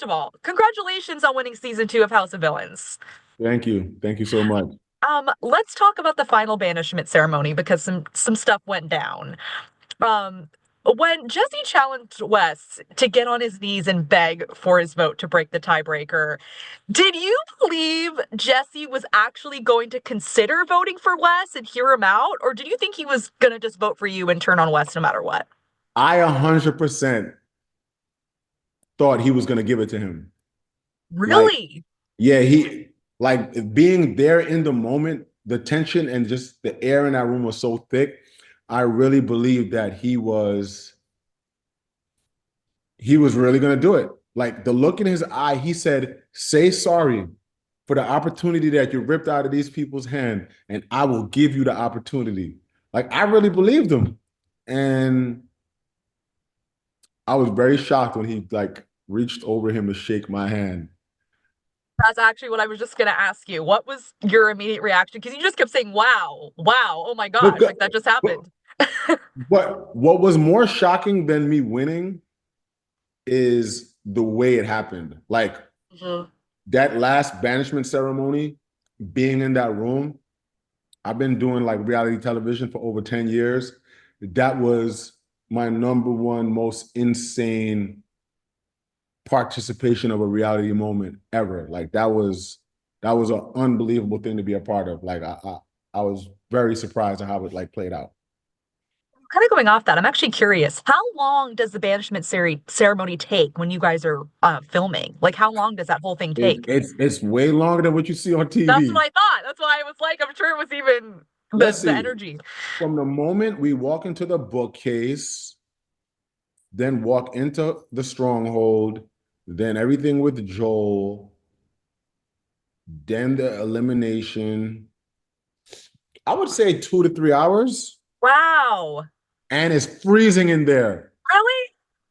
first of all, congratulations on winning season 2 of House of Villains. Thank you. Thank you so much. Let's talk about the final banishment ceremony because some stuff went down. Um, when Jesse challenged Wes to get on his knees and beg for his vote to break the tiebreaker, did you believe Jesse was actually going to consider voting for Wes and hear him out, or did you think he was gonna just vote for you and turn on Wes no matter what? I 100% thought he was going to give it to him. Like, Really? yeah, he like being there in the moment, the tension and just the air in that room was so thick. I really believed that he was really going to do it. Like the look in his eye, he said, "Say sorry for the opportunity that you ripped out of these people's hand, and I will give you the opportunity." Like I really believed him. And I was very shocked when he like reached over him to shake my hand. That's actually what I was just gonna ask you. What was your immediate reaction? Because you just kept saying, "Wow, wow, oh my gosh," But, like that just but happened. what was more shocking than me winning is the way it happened. Like Mhm. that last banishment ceremony, being in that room, I've been doing like reality television for over 10 years. That was my number one most insane participation of a reality moment ever. Like that was an unbelievable thing to be a part of. Like I was very surprised at how it like played out. Kind of going off that, I'm actually curious. How long does the banishment ceremony take when you guys are filming? Like, how long does that whole thing It's take? it's it's way longer than what you see on That's what TV. I thought. That's why I was like, I'm sure it was even Let's the see. energy. From the moment we walk into the bookcase, then walk into the stronghold, then everything with Joel, then the elimination. I would say 2 to 3 hours, Wow. and it's freezing in there. Really?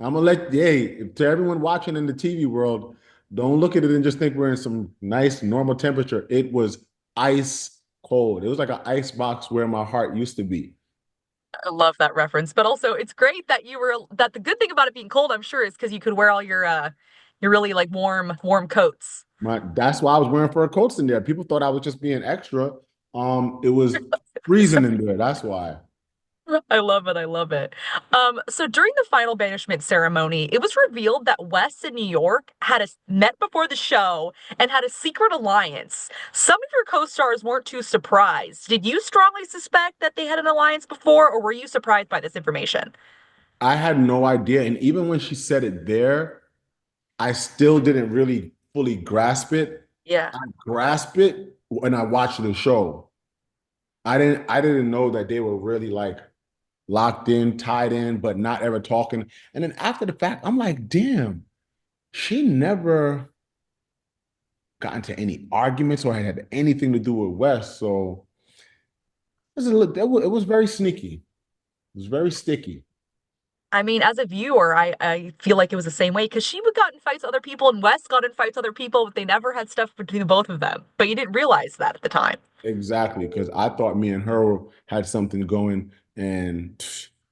I'm gonna hey, to everyone watching in the TV world, don't look at it and just think we're in some nice normal temperature. It was ice cold. It was like an ice box where my heart used to be. I love that reference. But also it's great that the good thing about it being cold, I'm sure, is because you could wear all your really like warm coats. That's why I was wearing fur coats in there. People thought I was just being extra. It was freezing in there. That's why. I love it. I love it. So during the final banishment ceremony, it was revealed that Wes and New York met before the show and had a secret alliance. Some of your co-stars weren't too surprised. Did you strongly suspect that they had an alliance before, or were you surprised by this information? I had no idea. And even when she said it there, I still didn't really fully grasp it. Yeah. I grasped it when I watched the show. I didn't know that they were really like locked in, tied in, but not ever talking. And then after the fact, I'm like, damn, she never got into any arguments or had anything to do with West. So it was very sneaky. It was very sticky. I mean, as a viewer, I feel like it was the same way because she would got in fights with other people and Wes got in fights with other people, but they never had stuff between the both of them. But you didn't realize that at the time. Exactly, because I thought me and her had something going, and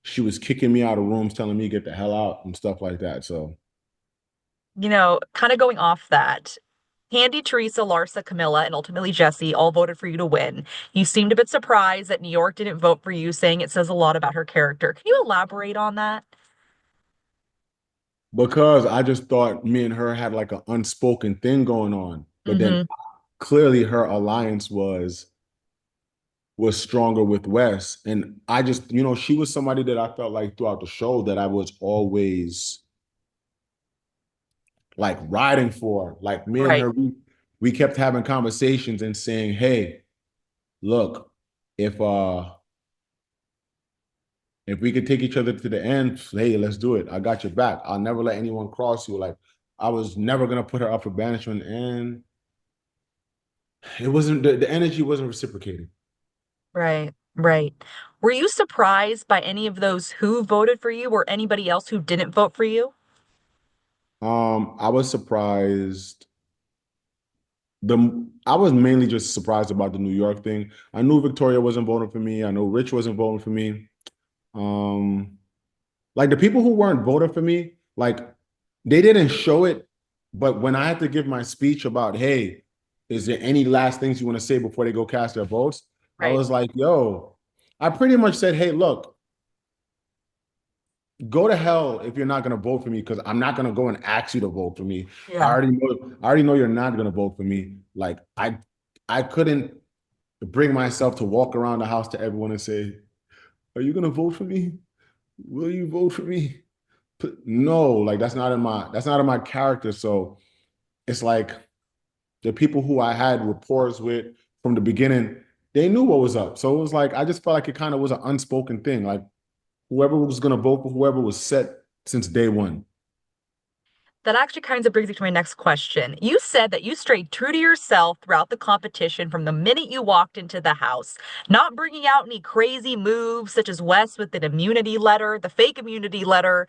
she was kicking me out of rooms, telling me to get the hell out and stuff like that. So Kind of going off that, Candy, Teresa, Larsa, Camilla, and ultimately Jesse all voted for you to win. You seemed a bit surprised that New York didn't vote for you, saying it says a lot about her character. Can you elaborate on that? because I just thought me and her had like an unspoken thing going on, but then Hmm. clearly her alliance was stronger with Wes, and I just she was somebody that I felt like throughout the show that I was always like riding for. Like me and Right. her, we kept having conversations and saying, "Hey, look, if if we could take each other to the end, hey, let's do it. I got your back. I'll never let anyone cross you." Like I was never gonna put her up for banishment, and it wasn't the energy wasn't reciprocated. Right. Right. Were you surprised by any of those who voted for you or anybody else who didn't vote for you? I was surprised. I was mainly just surprised about the New York thing. I knew Victoria wasn't voting for me. I know Rich wasn't voting for me. Um, like the people who weren't voting for me, like they didn't show it But when I had to give my speech about, hey, is there any last things you want to say before they go cast their votes? I Right. was like, yo, I pretty much said, hey, look, go to hell if you're not going to vote for me because I'm not going to go and ask you to vote for me. Yeah. I already know you're not going to vote for me. Like I couldn't bring myself to walk around the house to everyone and say, "Are you going to vote for me? Will you vote for me?" No, like that's not in my character. So it's like the people who I had rapport with from the beginning, they knew what was up. So it was like I just felt like it kind of was an unspoken thing. Like whoever was going to vote for whoever was set since day one. That actually kind of brings me to my next question. You said that you stayed true to yourself throughout the competition from the minute you walked into the house, not bringing out any crazy moves such as Wes with an immunity letter, the fake immunity letter.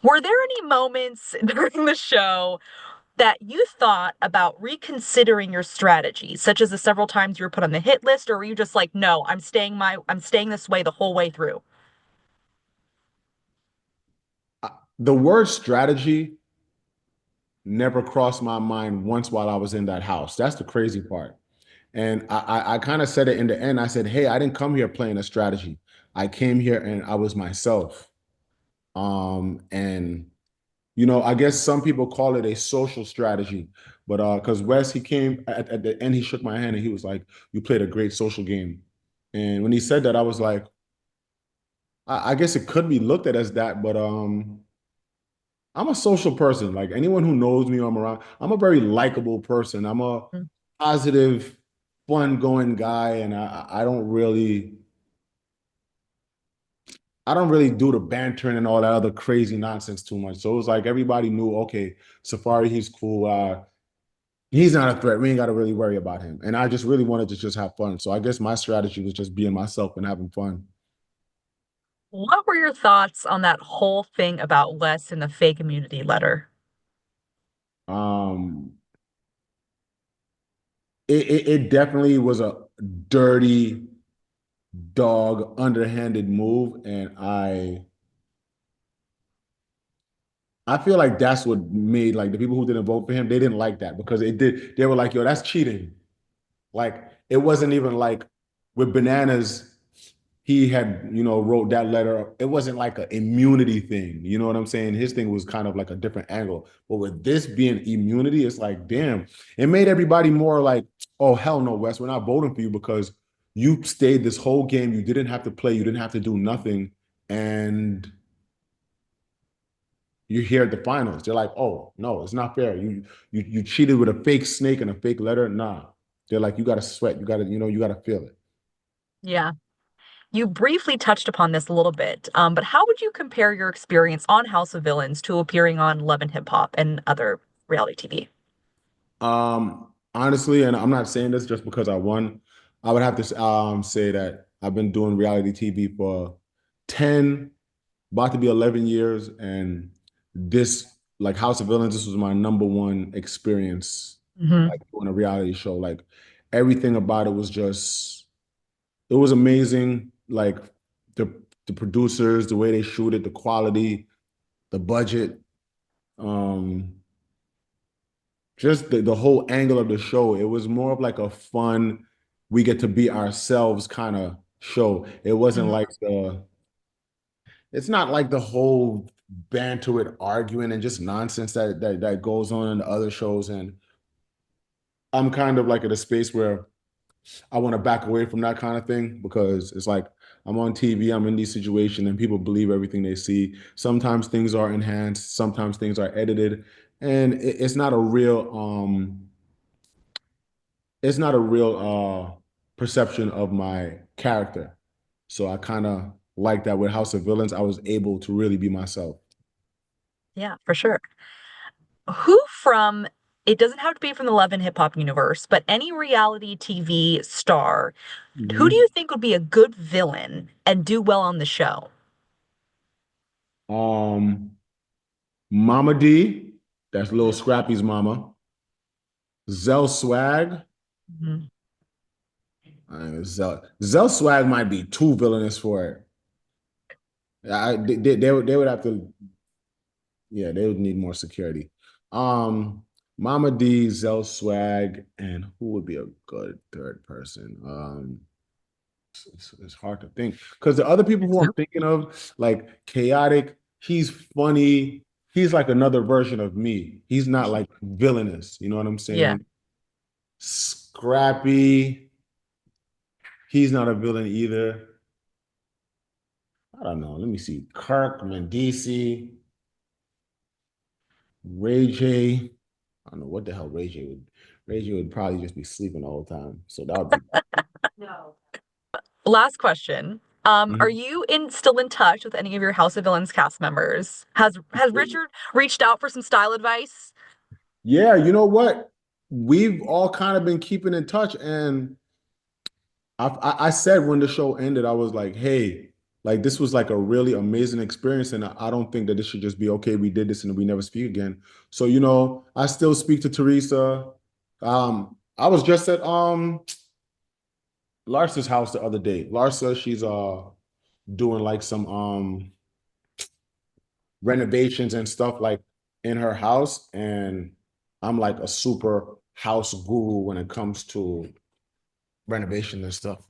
Were there any moments during the show that you thought about reconsidering your strategy, such as the several times you were put on the hit list, or were you just like, no, I'm staying this way the whole way through? The word strategy never crossed my mind once while I was in that house. That's the crazy part. And I kind of said it in the end. I said, hey, I didn't come here playing a strategy. I came here and I was myself. And I guess some people call it a social strategy, but because Wes, he came at the end, he shook my hand and he was like, "You played a great social game." And when he said that, I was like, I guess it could be looked at as that, but I'm a social person. Like anyone who knows me, I'm around. I'm a very likable person. I'm a positive, fun-going guy, and I don't really do the bantering and all that other crazy nonsense too much. So it was like everybody knew, okay, Safaree, he's cool. He's not a threat. We ain't got to really worry about him. And I just really wanted to just have fun. So I guess my strategy was just being myself and having fun. What were your thoughts on that whole thing about Wes and the fake immunity letter? Um, it definitely was a dirty dog, underhanded move, and I feel like that's what made like the people who didn't vote for him, they didn't like that because it did. They were like, "Yo, that's cheating." Like it wasn't even like with bananas. He had, wrote that letter. It wasn't like an immunity thing. You know what I'm saying? His thing was kind of like a different angle. But with this being immunity, it's like, damn, it made everybody more like, oh, hell no, Wes, we're not voting for you because you stayed this whole game. You didn't have to play. You didn't have to do nothing. And you're here at the finals. They're like, oh, no, it's not fair. You cheated with a fake snake and a fake letter. Nah. They're like, you got to sweat. You got to, you got to feel it. Yeah. You briefly touched upon this a little bit, but how would you compare your experience on House of Villains to appearing on Love and Hip Hop and other reality TV? Honestly, and I'm not saying this just because I won. I would have to say that I've been doing reality TV for 10, about to be 11 years, and this like House of Villains, this was my number one experience, Hmm. like doing a reality show. Like everything about it was just, it was amazing. Like the the producers, the way they shoot it, the quality, the budget. Um, just the whole angle of the show. It was more of like a fun, we get to be ourselves kind of show. It wasn't like it's not like the whole banter with arguing and just nonsense that goes on in the other shows. And I'm kind of like at a space where I want to back away from that kind of thing because it's like I'm on TV, I'm in these situations, and people believe everything they see. Sometimes things are enhanced, sometimes things are edited, and it's not a real perception of my character. So I kind of like that with House of Villains. I was able to really be myself. Yeah, for sure. Who from, it doesn't have to be from the Love and Hip Hop universe, but any reality TV star, who do Mhm. you think would be a good villain and do well on the show? Um, Mama D, that's Lil Scrappy's mama. Zell Swag. Mhm. Zell Swag might be too villainous for it. They would have to, yeah, they would need more security. Um, Mama D, Zell Swag, and who would be a good third person? It's hard to think because the other people who I'm thinking of, like Chaotic, he's funny. He's like another version of me. He's not like villainous. You know what I'm Yeah. saying? Scrappy, he's not a villain either. I don't know. Let me see. Kirk, Mendici, Ray J. I don't know what the hell Ray J would. Ray J would probably just be sleeping all the time. So that would be. Last question. Are Mhm. you still in touch with any of your House of Villains cast members? Has Richard reached out for some style advice? Yeah, you know what? We've all kind of been keeping in touch, and I said when the show ended, I was like, hey, like this was like a really amazing experience, and I don't think that this should just be okay. We did this and we never speak again. So I still speak to Teresa. I was just at Larsa's house the other day. Larsa, she's doing like some renovations and stuff like in her house, and I'm like a super house guru when it comes to renovation and stuff.